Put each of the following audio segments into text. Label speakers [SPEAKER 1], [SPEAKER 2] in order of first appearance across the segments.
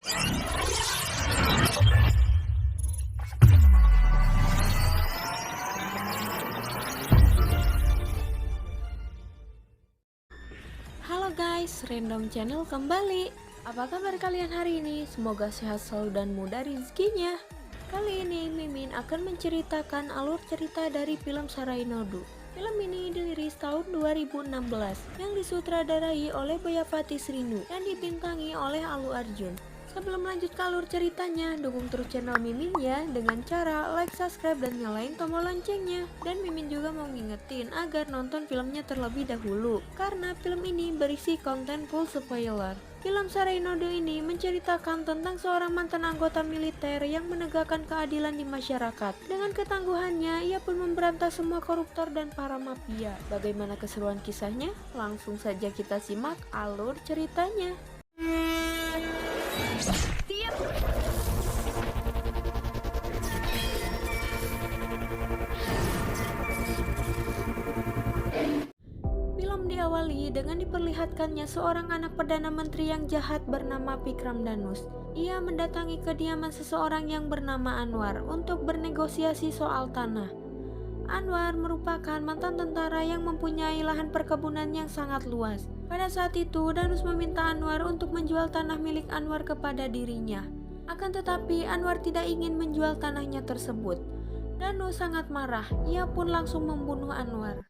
[SPEAKER 1] Halo guys, Random Channel kembali. Apa kabar kalian hari ini? Semoga sehat selalu dan mudah rezekinya. Kali ini Mimin akan menceritakan alur cerita dari film Sarai Nodu. Film ini dirilis tahun 2016 yang disutradarai oleh Boyapati Srinu dan dibintangi oleh Allu Arjun. Sebelum lanjut ke alur ceritanya, dukung terus channel Mimin ya dengan cara like, subscribe, dan nyalain tombol loncengnya. Dan Mimin juga mau ngingetin agar nonton filmnya terlebih dahulu, karena film ini berisi konten full spoiler. Film Sarai Nodu ini menceritakan tentang seorang mantan anggota militer yang menegakkan keadilan di masyarakat. Dengan ketangguhannya, ia pun memberantas semua koruptor dan para mafia. Bagaimana keseruan kisahnya? Langsung saja kita simak alur ceritanya. Film diawali dengan diperlihatkannya seorang anak Perdana Menteri yang jahat bernama Vikram Danus. Ia mendatangi kediaman seseorang yang bernama Anwar untuk bernegosiasi soal tanah. Anwar merupakan mantan tentara yang mempunyai lahan perkebunan yang sangat luas. Pada saat itu, Danus meminta Anwar untuk menjual tanah milik Anwar kepada dirinya. Akan tetapi, Anwar tidak ingin menjual tanahnya tersebut. Danus sangat marah, ia pun langsung membunuh Anwar.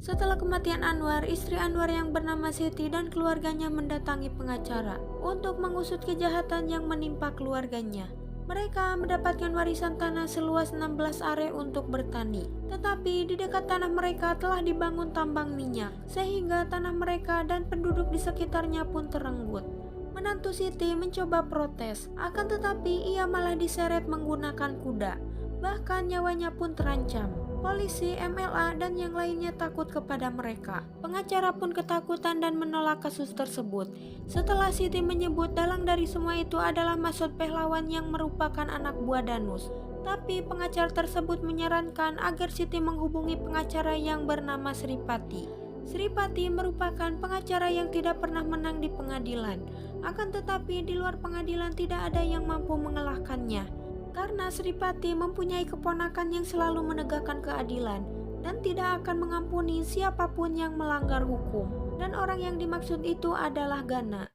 [SPEAKER 1] Setelah kematian Anwar, istri Anwar yang bernama Siti dan keluarganya mendatangi pengacara untuk mengusut kejahatan yang menimpa keluarganya. Mereka mendapatkan warisan tanah seluas 16 are untuk bertani. Tetapi di dekat tanah mereka telah dibangun tambang minyak, sehingga tanah mereka dan penduduk di sekitarnya pun terenggut. Menantu Siti mencoba protes, akan tetapi ia malah diseret menggunakan kuda. Bahkan nyawanya pun terancam. Polisi, MLA, dan yang lainnya takut kepada mereka. Pengacara pun ketakutan dan menolak kasus tersebut. Setelah Siti menyebut dalang dari semua itu adalah Masud Pahlawan yang merupakan anak buah Danus. Tapi pengacara tersebut menyarankan agar Siti menghubungi pengacara yang bernama Sripati. Sripati merupakan pengacara yang tidak pernah menang di pengadilan. Akan tetapi di luar pengadilan tidak ada yang mampu mengalahkannya. Karena Sripati mempunyai keponakan yang selalu menegakkan keadilan dan tidak akan mengampuni siapapun yang melanggar hukum. Dan orang yang dimaksud itu adalah Gana.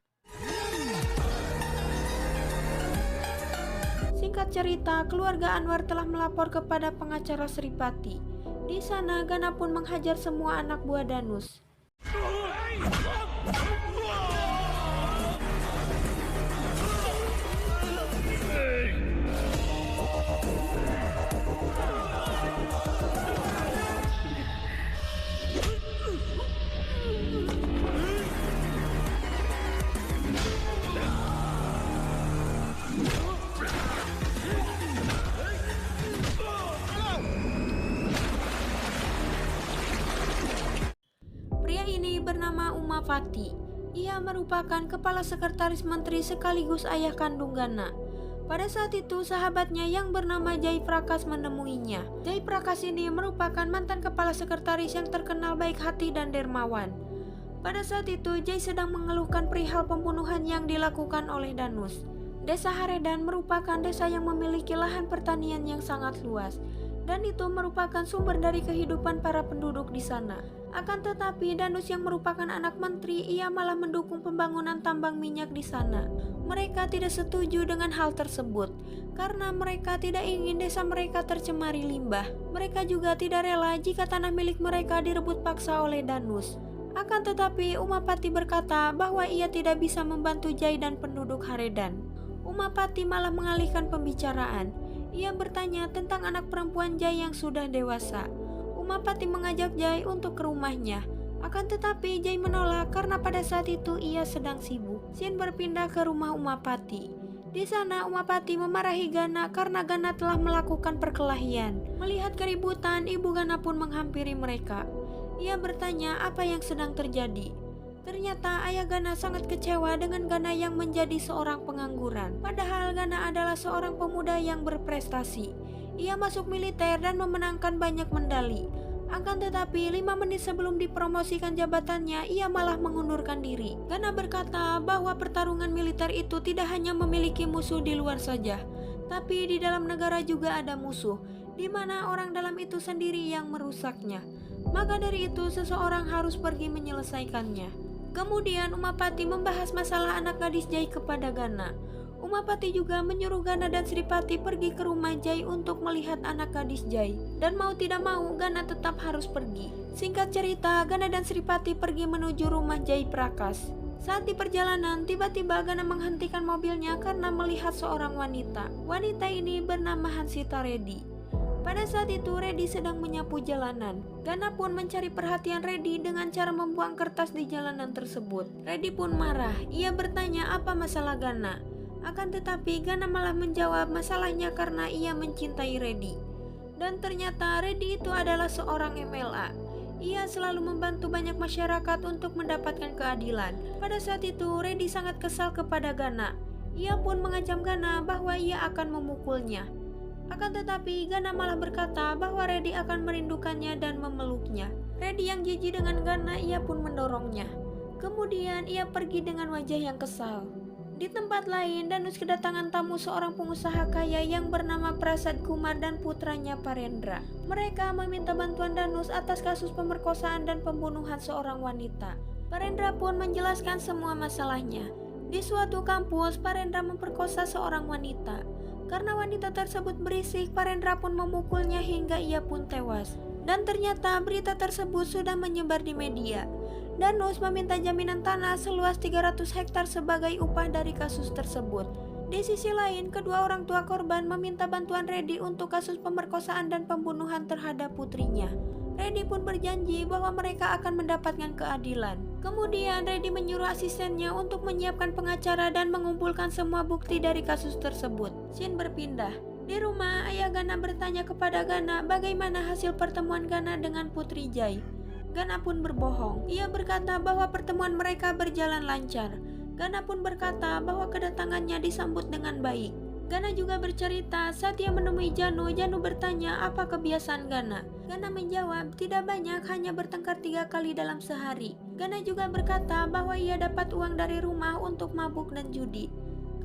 [SPEAKER 1] Singkat cerita, keluarga Anwar telah melapor kepada pengacara Sripati. Di sana Gana pun menghajar semua anak buah Danus. Pria ini bernama Umapati. Ia merupakan kepala sekretaris menteri sekaligus ayah kandung Gana. Pada saat itu sahabatnya yang bernama Jai Prakas menemuinya. Jai Prakas ini merupakan mantan kepala sekretaris yang terkenal baik hati dan dermawan. Pada saat itu Jai sedang mengeluhkan perihal pembunuhan yang dilakukan oleh Danus. Desa Haredan merupakan desa yang memiliki lahan pertanian yang sangat luas. Dan itu merupakan sumber dari kehidupan para penduduk di sana. Akan tetapi Danus yang merupakan anak menteri, ia malah mendukung pembangunan tambang minyak di sana. Mereka tidak setuju dengan hal tersebut, karena mereka tidak ingin desa mereka tercemari limbah. Mereka juga tidak rela jika tanah milik mereka direbut paksa oleh Danus. Akan tetapi Umapati berkata bahwa ia tidak bisa membantu Jai dan penduduk Haredan. Umapati malah mengalihkan pembicaraan. Ia bertanya tentang anak perempuan Jai yang sudah dewasa. Umapati mengajak Jai untuk ke rumahnya. Akan tetapi Jai menolak karena pada saat itu ia sedang sibuk. Shin berpindah ke rumah Umapati. Di sana Umapati memarahi Gana karena Gana telah melakukan perkelahian. Melihat keributan, ibu Gana pun menghampiri mereka. Ia bertanya apa yang sedang terjadi. Ternyata ayah Gana sangat kecewa dengan Gana yang menjadi seorang pengangguran. Padahal Gana adalah seorang pemuda yang berprestasi. Ia masuk militer dan memenangkan banyak medali. Akan tetapi 5 menit sebelum dipromosikan jabatannya, ia malah mengundurkan diri. Gana berkata bahwa pertarungan militer itu tidak hanya memiliki musuh di luar saja, tapi di dalam negara juga ada musuh, di mana orang dalam itu sendiri yang merusaknya. Maka dari itu seseorang harus pergi menyelesaikannya. Kemudian Umapati membahas masalah anak gadis Jai kepada Gana. Umapati juga menyuruh Gana dan Sripati pergi ke rumah Jai untuk melihat anak gadis Jai. Dan mau tidak mau Gana tetap harus pergi. Singkat cerita, Gana dan Sripati pergi menuju rumah Jai Prakas. Saat di perjalanan, tiba-tiba Gana menghentikan mobilnya karena melihat seorang wanita. Wanita ini bernama Hansita Reddy. Pada saat itu Reddy sedang menyapu jalanan. Gana pun mencari perhatian Reddy dengan cara membuang kertas di jalanan tersebut. Reddy pun marah. Ia bertanya apa masalah Gana. Akan tetapi Gana malah menjawab masalahnya karena ia mencintai Reddy. Dan ternyata Reddy itu adalah seorang MLA. Ia selalu membantu banyak masyarakat untuk mendapatkan keadilan. Pada saat itu Reddy sangat kesal kepada Gana. Ia pun mengancam Gana bahwa ia akan memukulnya. Akan tetapi Gana malah berkata bahwa Reddy akan merindukannya dan memeluknya. Reddy yang jijik dengan Gana, ia pun mendorongnya. Kemudian ia pergi dengan wajah yang kesal. Di tempat lain, Danus kedatangan tamu seorang pengusaha kaya yang bernama Prasad Kumar dan putranya Parendra. Mereka meminta bantuan Danus atas kasus pemerkosaan dan pembunuhan seorang wanita. Parendra pun menjelaskan semua masalahnya. Di suatu kampus, Parendra memperkosa seorang wanita. Karena wanita tersebut berisik, Parendra pun memukulnya hingga ia pun tewas. Dan ternyata berita tersebut sudah menyebar di media. Danus meminta jaminan tanah seluas 300 hektar sebagai upah dari kasus tersebut. Di sisi lain, kedua orang tua korban meminta bantuan Reddy untuk kasus pemerkosaan dan pembunuhan terhadap putrinya. Reddy pun berjanji bahwa mereka akan mendapatkan keadilan. Kemudian Reddy menyuruh asistennya untuk menyiapkan pengacara dan mengumpulkan semua bukti dari kasus tersebut. Scene berpindah. Di rumah, ayah Gana bertanya kepada Gana bagaimana hasil pertemuan Gana dengan Putri Jai. Gana pun berbohong. Ia berkata bahwa pertemuan mereka berjalan lancar. Gana pun berkata bahwa kedatangannya disambut dengan baik. Gana juga bercerita saat ia menemui Janu, Janu bertanya apa kebiasaan Gana. Gana menjawab tidak banyak, hanya bertengkar 3 kali dalam sehari. Gana juga berkata bahwa ia dapat uang dari rumah untuk mabuk dan judi.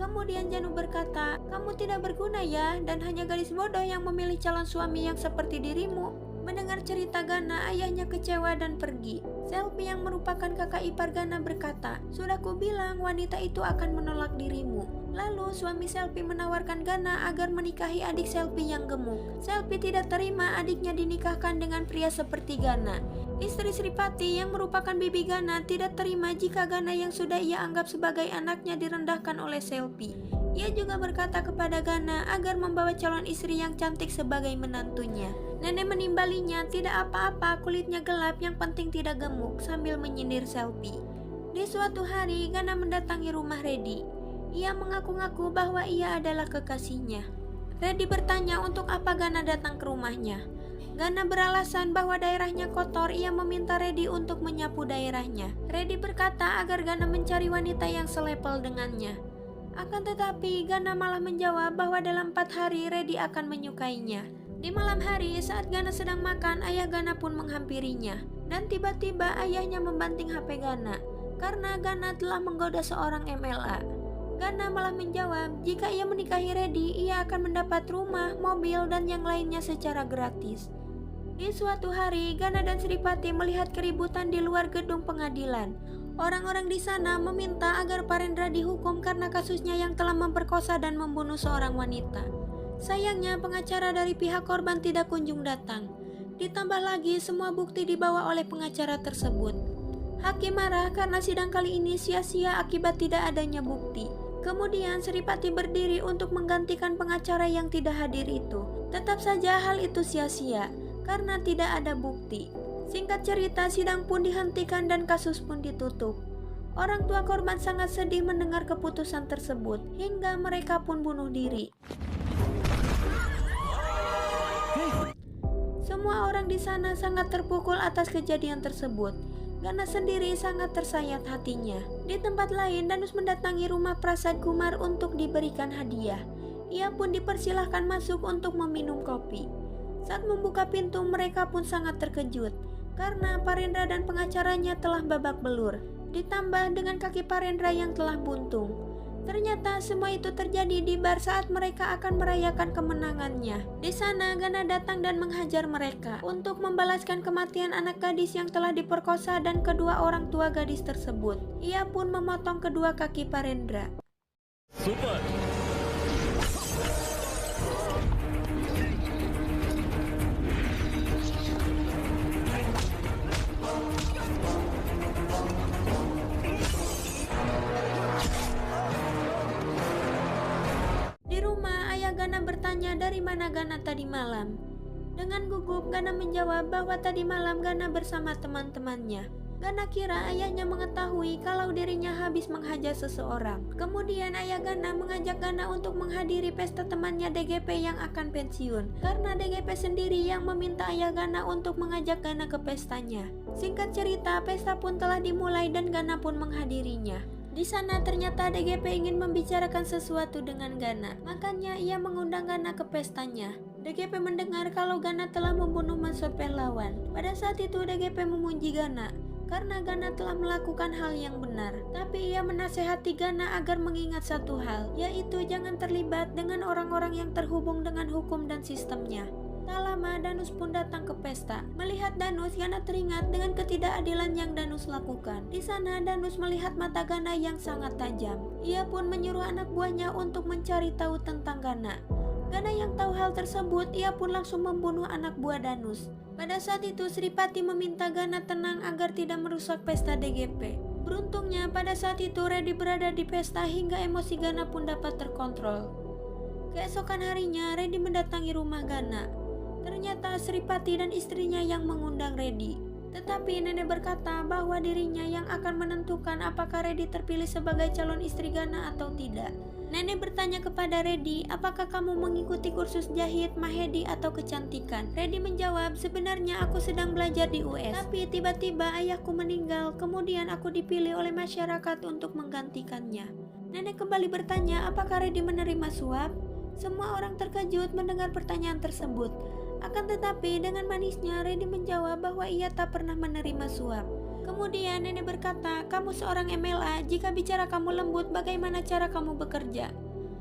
[SPEAKER 1] Kemudian Janu berkata, kamu tidak berguna ya, dan hanya gadis bodoh yang memilih calon suami yang seperti dirimu. Mendengar cerita Gana, ayahnya kecewa dan pergi. Selvi yang merupakan kakak ipar Gana berkata, sudah kubilang wanita itu akan menolak dirimu. Lalu suami Selvi menawarkan Gana agar menikahi adik Selvi yang gemuk. Selvi tidak terima adiknya dinikahkan dengan pria seperti Gana. Istri Sripati yang merupakan bibi Gana tidak terima jika Gana yang sudah ia anggap sebagai anaknya direndahkan oleh Selvi. Ia juga berkata kepada Gana agar membawa calon istri yang cantik sebagai menantunya. Nenek menimbalinya, tidak apa-apa, kulitnya gelap, yang penting tidak gemuk, sambil menyindir Selvi. Di suatu hari, Gana mendatangi rumah Reddy. Ia mengaku-ngaku bahwa ia adalah kekasihnya. Reddy bertanya untuk apa Gana datang ke rumahnya. Gana beralasan bahwa daerahnya kotor, ia meminta Reddy untuk menyapu daerahnya. Reddy berkata agar Gana mencari wanita yang selepel dengannya. Akan tetapi, Gana malah menjawab bahwa dalam 4 hari Reddy akan menyukainya. Di malam hari, saat Gana sedang makan, ayah Gana pun menghampirinya. Dan tiba-tiba ayahnya membanting HP Gana, karena Gana telah menggoda seorang MLA. Gana malah menjawab, jika ia menikahi Reddy, ia akan mendapat rumah, mobil, dan yang lainnya secara gratis. Di suatu hari, Gana dan Sripati melihat keributan di luar gedung pengadilan. Orang-orang di sana meminta agar Parendra dihukum karena kasusnya yang telah memperkosa dan membunuh seorang wanita. Sayangnya pengacara dari pihak korban tidak kunjung datang. Ditambah lagi semua bukti dibawa oleh pengacara tersebut. Hakim marah karena sidang kali ini sia-sia akibat tidak adanya bukti. Kemudian Sripati berdiri untuk menggantikan pengacara yang tidak hadir itu. Tetap saja hal itu sia-sia karena tidak ada bukti. Singkat cerita, sidang pun dihentikan dan kasus pun ditutup. Orang tua korban sangat sedih mendengar keputusan tersebut, hingga mereka pun bunuh diri. Semua orang di sana sangat terpukul atas kejadian tersebut. Gana sendiri sangat tersayat hatinya. Di tempat lain, Danus mendatangi rumah Prasad Kumar untuk diberikan hadiah. Ia pun dipersilahkan masuk untuk meminum kopi. Saat membuka pintu, mereka pun sangat terkejut karena Parendra dan pengacaranya telah babak belur, ditambah dengan kaki Parendra yang telah buntung. Ternyata semua itu terjadi di bar saat mereka akan merayakan kemenangannya. Di sana Gana datang dan menghajar mereka untuk membalaskan kematian anak gadis yang telah diperkosa dan kedua orang tua gadis tersebut. Ia pun memotong kedua kaki Parendra.
[SPEAKER 2] Super.
[SPEAKER 1] Gana bertanya dari mana Gana tadi malam. Dengan gugup Gana menjawab bahwa tadi malam Gana bersama teman-temannya. Gana kira ayahnya mengetahui kalau dirinya habis menghajar seseorang. Kemudian ayah Gana mengajak Gana untuk menghadiri pesta temannya DGP yang akan pensiun, karena DGP sendiri yang meminta ayah Gana untuk mengajak Gana ke pestanya. Singkat cerita, pesta pun telah dimulai dan Gana pun menghadirinya. Di sana ternyata DGP ingin membicarakan sesuatu dengan Gana, makanya ia mengundang Gana ke pestanya. DGP mendengar kalau Gana telah membunuh Mansur lawan. Pada saat itu DGP memuji Gana karena Gana telah melakukan hal yang benar. Tapi ia menasehati Gana agar mengingat satu hal, yaitu jangan terlibat dengan orang-orang yang terhubung dengan hukum dan sistemnya. Tak lama Danus pun datang ke pesta. Melihat Danus, Gana teringat dengan ketidakadilan yang Danus lakukan. Di sana Danus melihat mata Gana yang sangat tajam. Ia pun menyuruh anak buahnya untuk mencari tahu tentang Gana. Gana yang tahu hal tersebut, ia pun langsung membunuh anak buah Danus. Pada saat itu Sripati meminta Gana tenang agar tidak merusak pesta DGP. Beruntungnya pada saat itu Reddy berada di pesta hingga emosi Gana pun dapat terkontrol. Keesokan harinya Reddy mendatangi rumah Gana. Ternyata Sripati dan istrinya yang mengundang Reddy. Tetapi nenek berkata bahwa dirinya yang akan menentukan apakah Reddy terpilih sebagai calon istri Gana atau tidak. Nenek bertanya kepada Reddy, apakah kamu mengikuti kursus jahit, mahedi, atau kecantikan? Reddy menjawab, sebenarnya aku sedang belajar di US. Tapi tiba-tiba ayahku meninggal, kemudian aku dipilih oleh masyarakat untuk menggantikannya. Nenek kembali bertanya, apakah Reddy menerima suap? Semua orang terkejut mendengar pertanyaan tersebut. Akan tetapi dengan manisnya Reddy menjawab bahwa ia tak pernah menerima suap. Kemudian nenek berkata, kamu seorang MLA, jika bicara kamu lembut, bagaimana cara kamu bekerja?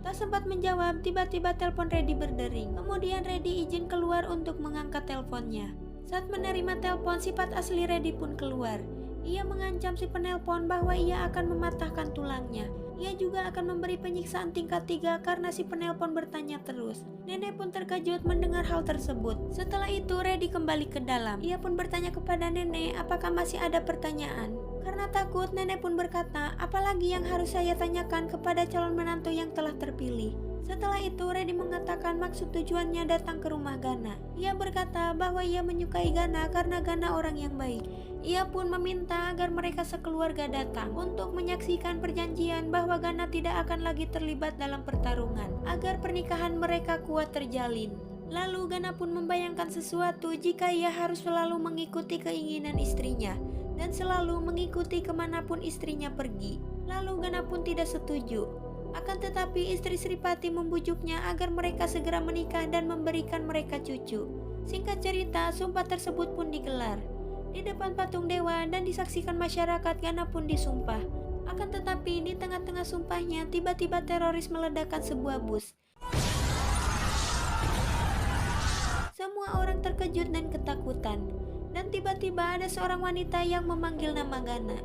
[SPEAKER 1] Tak sempat menjawab, tiba-tiba telepon Reddy berdering. Kemudian Reddy izin keluar untuk mengangkat teleponnya. Saat menerima telepon, sifat asli Reddy pun keluar. Ia mengancam si penelpon bahwa ia akan mematahkan tulangnya. Ia juga akan memberi penyiksaan tingkat 3 karena si penelpon bertanya terus. Nenek pun terkejut mendengar hal tersebut. Setelah itu Reddy kembali ke dalam. Ia pun bertanya kepada nenek apakah masih ada pertanyaan. Karena takut, nenek pun berkata, apalagi yang harus saya tanyakan kepada calon menantu yang telah terpilih. Setelah itu Reddy mengatakan maksud tujuannya datang ke rumah Gana. Ia berkata bahwa ia menyukai Gana karena Gana orang yang baik. Ia pun meminta agar mereka sekeluarga datang untuk menyaksikan perjanjian bahwa Gana tidak akan lagi terlibat dalam pertarungan, agar pernikahan mereka kuat terjalin. Lalu Gana pun membayangkan sesuatu jika ia harus selalu mengikuti keinginan istrinya dan selalu mengikuti kemanapun istrinya pergi. Lalu Gana pun tidak setuju. Akan tetapi istri Sripati membujuknya agar mereka segera menikah dan memberikan mereka cucu. Singkat cerita, sumpah tersebut pun digelar di depan patung dewa dan disaksikan masyarakat. Gana pun disumpah. Akan tetapi di tengah-tengah sumpahnya tiba-tiba teroris meledakkan sebuah bus. Semua orang terkejut dan ketakutan. Dan tiba-tiba ada seorang wanita yang memanggil nama Gana.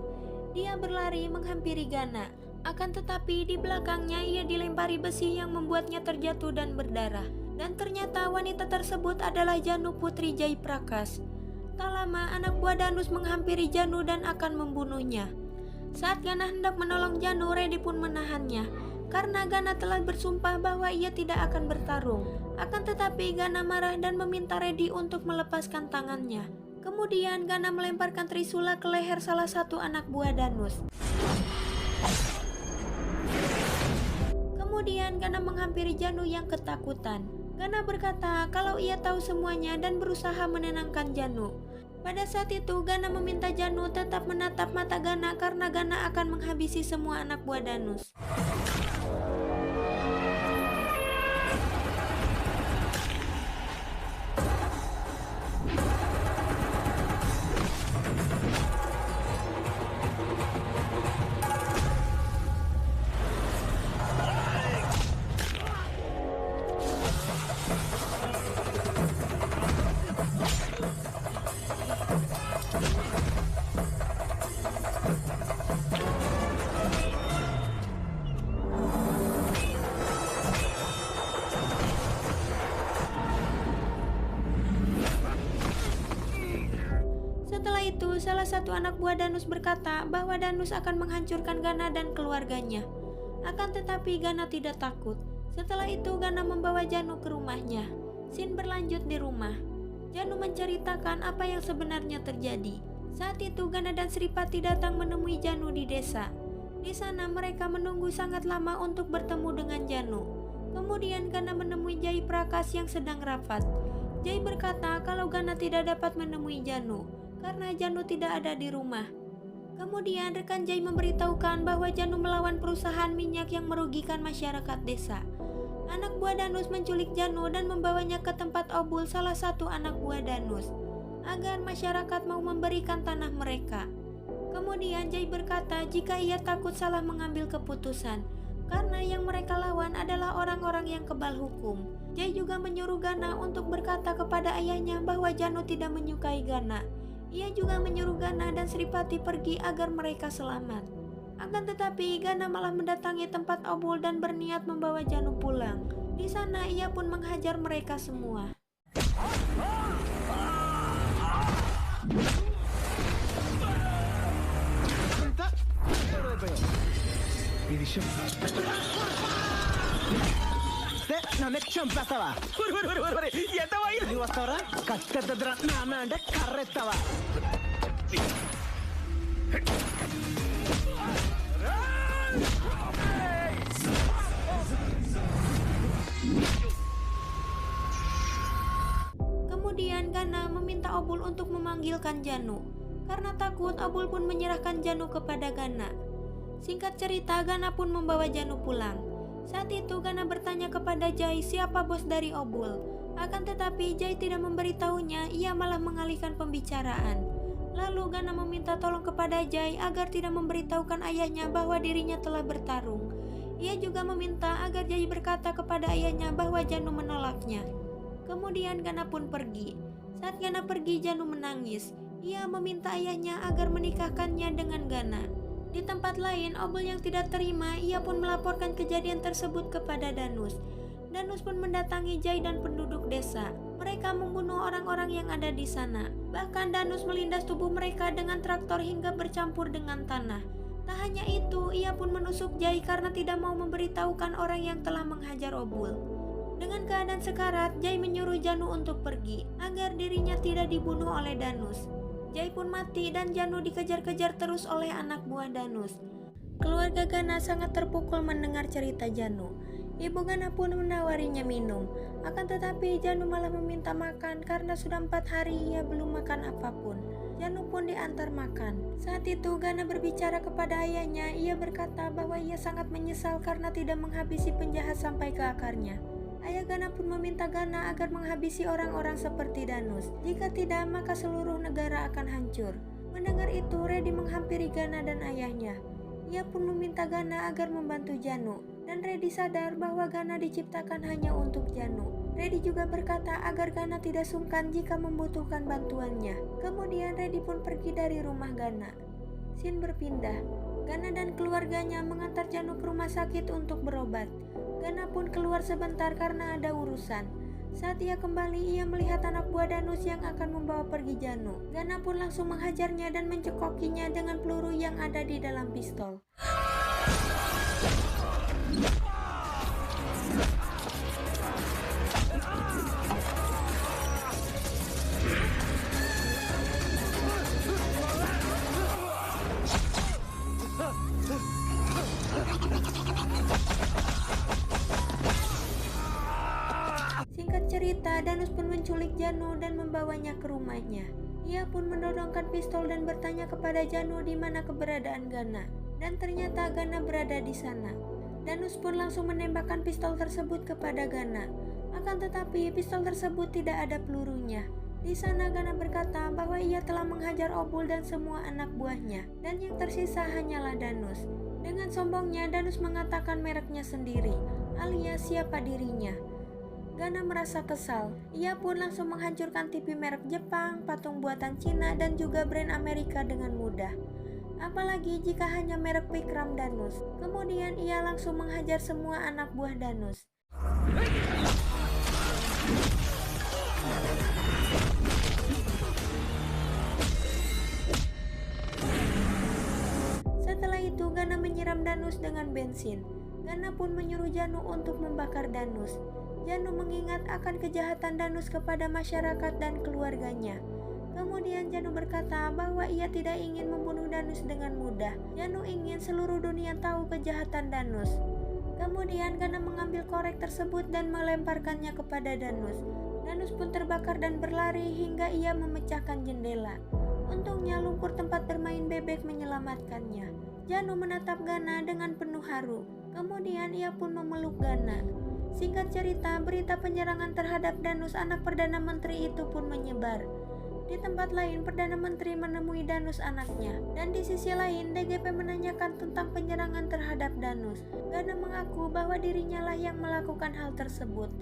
[SPEAKER 1] Dia berlari menghampiri Gana. Akan tetapi di belakangnya ia dilempari besi yang membuatnya terjatuh dan berdarah. Dan ternyata wanita tersebut adalah Janu putri Jaiprakas. Tak lama anak buah Danus menghampiri Janu dan akan membunuhnya. Saat Gana hendak menolong Janu, Reddy pun menahannya. Karena Gana telah bersumpah bahwa ia tidak akan bertarung. Akan tetapi Gana marah dan meminta Reddy untuk melepaskan tangannya. Kemudian Gana melemparkan trisula ke leher salah satu anak buah Danus. Kemudian Gana menghampiri Janu yang ketakutan. Gana berkata kalau ia tahu semuanya dan berusaha menenangkan Janu. Pada saat itu Gana meminta Janu tetap menatap mata Gana karena Gana akan menghabisi semua anak buah Danus. salah satu anak buah Danus berkata bahwa Danus akan menghancurkan Gana dan keluarganya. Akan tetapi Gana tidak takut. Setelah itu Gana membawa Janu ke rumahnya. Scene berlanjut di rumah. Janu menceritakan apa yang sebenarnya terjadi. Saat itu Gana dan Sripati datang menemui Janu di desa. Di sana mereka menunggu sangat lama untuk bertemu dengan Janu. Kemudian Gana menemui Jai Prakas yang sedang rapat. Jai berkata kalau Gana tidak dapat menemui Janu karena Janu tidak ada di rumah. Kemudian rekan Jai memberitahukan bahwa Janu melawan perusahaan minyak yang merugikan masyarakat desa. Anak buah Danus menculik Janu dan membawanya ke tempat Obul, salah satu anak buah Danus, agar masyarakat mau memberikan tanah mereka. Kemudian Jai berkata jika ia takut salah mengambil keputusan, karena yang mereka lawan adalah orang-orang yang kebal hukum. Jai juga menyuruh Gana untuk berkata kepada ayahnya bahwa Janu tidak menyukai Gana. Ia juga menyuruh Gana dan Sripati pergi agar mereka selamat. Akan tetapi Gana malah mendatangi tempat Obul dan berniat membawa Janu pulang. Di sana ia pun menghajar mereka semua. Kemudian Gana meminta Obul untuk memanggilkan Janu. Karena takut, Obul pun menyerahkan Janu kepada Gana. Singkat cerita, Gana pun membawa Janu pulang. Saat itu Gana bertanya kepada Jai siapa bos dari Obul. Akan tetapi Jai tidak memberitahunya, ia malah mengalihkan pembicaraan. Lalu Gana meminta tolong kepada Jai agar tidak memberitahukan ayahnya bahwa dirinya telah bertarung. Ia juga meminta agar Jai berkata kepada ayahnya bahwa Janu menolaknya. Kemudian Gana pun pergi. Saat Gana pergi, Janu menangis. Ia meminta ayahnya agar menikahkannya dengan Gana. Di tempat lain, Obul yang tidak terima, ia pun melaporkan kejadian tersebut kepada Danus. Danus pun mendatangi Jai dan penduduk desa. Mereka membunuh orang-orang yang ada di sana. Bahkan Danus melindas tubuh mereka dengan traktor hingga bercampur dengan tanah. Tak hanya itu, ia pun menusuk Jai karena tidak mau memberitahukan orang yang telah menghajar Obul. Dengan keadaan sekarat, Jai menyuruh Janu untuk pergi agar dirinya tidak dibunuh oleh Danus. Jai pun mati dan Janu dikejar-kejar terus oleh anak buah Danus. Keluarga Gana sangat terpukul mendengar cerita Janu. Ibu Gana pun menawarinya minum. Akan tetapi Janu malah meminta makan karena sudah 4 hari ia belum makan apapun. Janu pun diantar makan. Saat itu Gana berbicara kepada ayahnya. Ia berkata bahwa ia sangat menyesal karena tidak menghabisi penjahat sampai ke akarnya. Ayah Gana pun meminta Gana agar menghabisi orang-orang seperti Danus. Jika tidak, maka seluruh negara akan hancur. Mendengar itu, Reddy menghampiri Gana dan ayahnya. Ia pun meminta Gana agar membantu Janu. Dan Reddy sadar bahwa Gana diciptakan hanya untuk Janu. Reddy juga berkata agar Gana tidak sungkan jika membutuhkan bantuannya. Kemudian Reddy pun pergi dari rumah Gana. Scene berpindah. Gana dan keluarganya mengantar Janu ke rumah sakit untuk berobat. Gana pun keluar sebentar karena ada urusan. Saat ia kembali, ia melihat anak buah Danus yang akan membawa pergi Janu. Gana pun langsung menghajarnya dan mencekokinya dengan peluru yang ada di dalam pistol. Cerita, Danus pun menculik Janu dan membawanya ke rumahnya. Ia pun mendorongkan pistol dan bertanya kepada Janu di mana keberadaan Gana. Dan ternyata Gana berada di sana. Danus pun langsung menembakkan pistol tersebut kepada Gana. Akan tetapi pistol tersebut tidak ada pelurunya. Di sana Gana berkata bahwa ia telah menghajar Obul dan semua anak buahnya. Dan yang tersisa hanyalah Danus. Dengan sombongnya Danus mengatakan mereknya sendiri, alias siapa dirinya. Gana merasa kesal. Ia pun langsung menghancurkan TV merek Jepang, patung buatan Cina, dan juga brand Amerika dengan mudah. Apalagi jika hanya merek Vikram Danus. Kemudian ia langsung menghajar semua anak buah Danus. itu Gana menyiram Danus dengan bensin. Gana pun menyuruh Janu untuk membakar Danus. Janu mengingat akan kejahatan Danus kepada masyarakat dan keluarganya. Kemudian Janu berkata bahwa ia tidak ingin membunuh Danus dengan mudah. Janu ingin seluruh dunia tahu kejahatan Danus. Kemudian Gana mengambil korek tersebut dan melemparkannya kepada Danus. Danus pun terbakar dan berlari hingga ia memecahkan jendela. Untungnya lumpur tempat bermain bebek menyelamatkannya. Janu menatap Gana dengan penuh haru. Kemudian ia pun memeluk Gana. Singkat cerita, berita penyerangan terhadap Danus anak Perdana Menteri itu pun menyebar. Di tempat lain, Perdana Menteri menemui Danus anaknya, dan di sisi lain, DGP menanyakan tentang penyerangan terhadap Danus. Gana mengaku bahwa dirinya lah yang melakukan hal tersebut.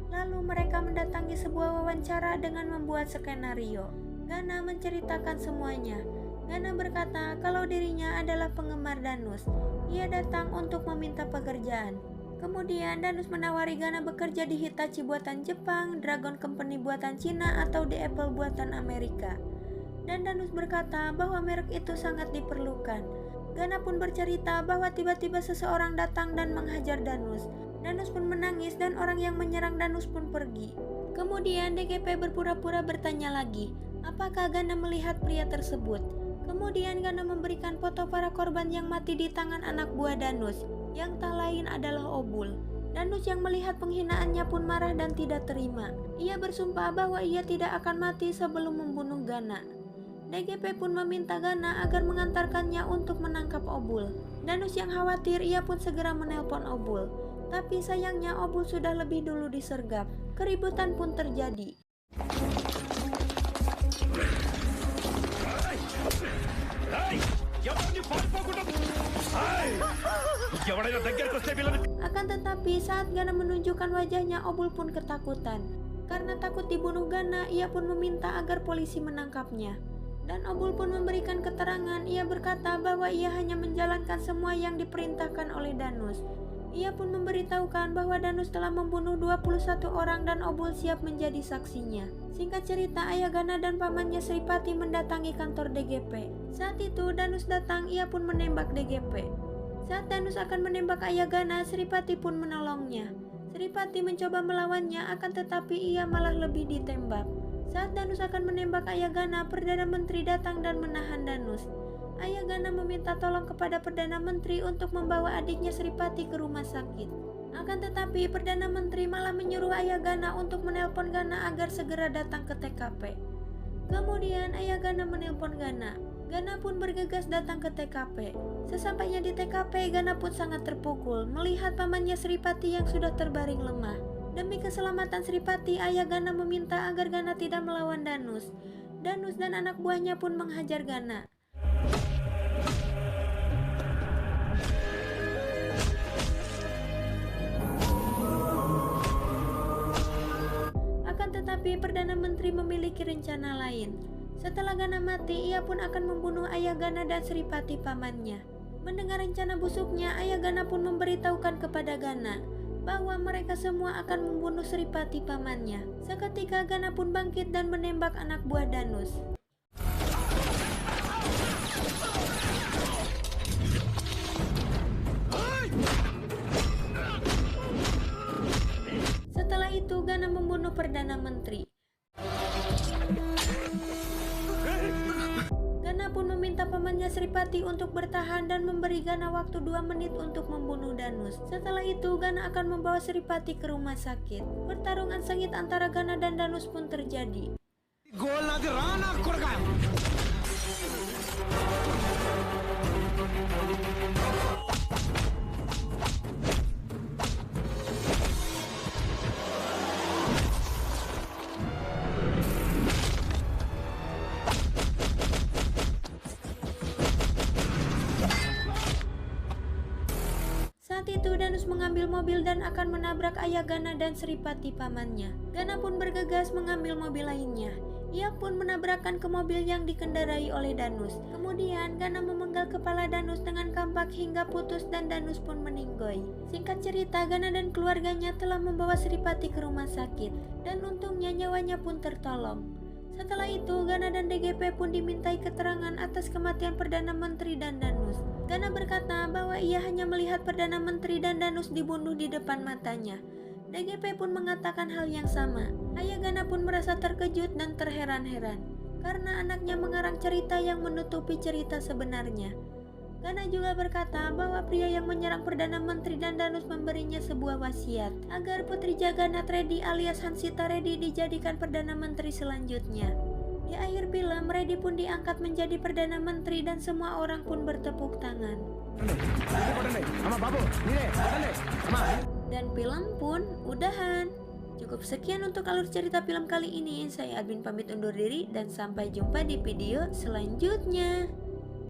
[SPEAKER 1] Lalu mereka mendatangi sebuah wawancara dengan membuat skenario. Gana menceritakan semuanya. Gana berkata kalau dirinya adalah penggemar Danus. Ia datang untuk meminta pekerjaan. Kemudian Danus menawari Gana bekerja di Hitachi buatan Jepang, Dragon Company buatan Cina, atau di Apple buatan Amerika. Dan Danus berkata bahwa merek itu sangat diperlukan. Gana pun bercerita bahwa tiba-tiba seseorang datang dan menghajar Danus. Danus pun menangis dan orang yang menyerang Danus pun pergi. Kemudian DGP berpura-pura bertanya lagi, apakah Gana melihat pria tersebut? Kemudian Gana memberikan foto para korban yang mati di tangan anak buah Danus, yang tak lain adalah Obul. Danus yang melihat penghinaannya pun marah dan tidak terima. Ia bersumpah bahwa ia tidak akan mati sebelum membunuh Gana. DGP pun meminta Gana agar mengantarkannya untuk menangkap Obul. Danus yang khawatir, ia pun segera menelpon Obul. Tapi sayangnya Obul sudah lebih dulu disergap. Keributan pun terjadi. Akan tetapi saat Gana menunjukkan wajahnya, Obul pun ketakutan. Karena takut dibunuh Gana, ia pun meminta agar polisi menangkapnya. Dan Obul pun memberikan keterangan. Ia berkata bahwa ia hanya menjalankan semua yang diperintahkan oleh Danus. Ia pun memberitahukan bahwa Danus telah membunuh 21 orang dan Obul siap menjadi saksinya. Singkat cerita, ayah Gana dan pamannya Sripati mendatangi kantor DGP. Saat itu Danus datang, ia pun menembak DGP. Saat Danus akan menembak ayah Gana, Sripati pun menolongnya. Sripati mencoba melawannya, akan tetapi ia malah lebih ditembak. Saat Danus akan menembak ayah Gana, Perdana Menteri datang dan menahan Danus. Ayah Gana meminta tolong kepada Perdana Menteri untuk membawa adiknya Sripati ke rumah sakit. Akan tetapi Perdana Menteri malah menyuruh ayah Gana untuk menelpon Gana agar segera datang ke TKP. Kemudian ayah Gana menelpon Gana. Gana pun bergegas datang ke TKP. Sesampainya di TKP, Gana pun sangat terpukul melihat pamannya Sripati yang sudah terbaring lemah. Demi keselamatan Sripati, ayah Gana meminta agar Gana tidak melawan Danus. Danus dan anak buahnya pun menghajar Gana. Akan tetapi Perdana Menteri memiliki rencana lain. Setelah Gana mati, ia pun akan membunuh ayah Gana dan Sripati pamannya. Mendengar rencana busuknya, ayah Gana pun memberitahukan kepada Gana bahwa mereka semua akan membunuh Sripati pamannya. Seketika Gana pun bangkit dan menembak anak buah Danus. Setelah itu Gana membunuh Perdana Menteri. Gana pun meminta pamannya Sripati untuk bertahan dan memberi Gana waktu 2 menit untuk membunuh Danus. Setelah itu Gana akan membawa Sripati ke rumah sakit. Pertarungan sengit antara Gana dan Danus pun terjadi. Saat itu Danus mengambil mobil dan akan menabrak ayah Gana dan Sripati pamannya. Gana pun bergegas mengambil mobil lainnya. Ia pun menabrakkan ke mobil yang dikendarai oleh Danus. Kemudian Gana memenggal kepala Danus dengan kampak hingga putus dan Danus pun meninggoy. Singkat cerita, Gana dan keluarganya telah membawa Sripati ke rumah sakit dan untungnya nyawanya pun tertolong. Setelah itu Gana dan DGP pun dimintai keterangan atas kematian Perdana Menteri dan Danus. Gana berkata bahwa ia hanya melihat Perdana Menteri dan Danus dibunuh di depan matanya. DGP pun mengatakan hal yang sama. Ayah Gana pun merasa terkejut dan terheran-heran karena anaknya mengarang cerita yang menutupi cerita sebenarnya. Gana juga berkata bahwa pria yang menyerang Perdana Menteri dan Danus memberinya sebuah wasiat agar Putri Jagannath Reddy alias Hansita Reddy dijadikan Perdana Menteri selanjutnya. Di akhir film, Reddy pun diangkat menjadi Perdana Menteri dan semua orang pun bertepuk tangan. Dan film pun udahan. Cukup sekian untuk alur cerita film kali ini. Saya Admin pamit undur diri dan sampai jumpa di video selanjutnya.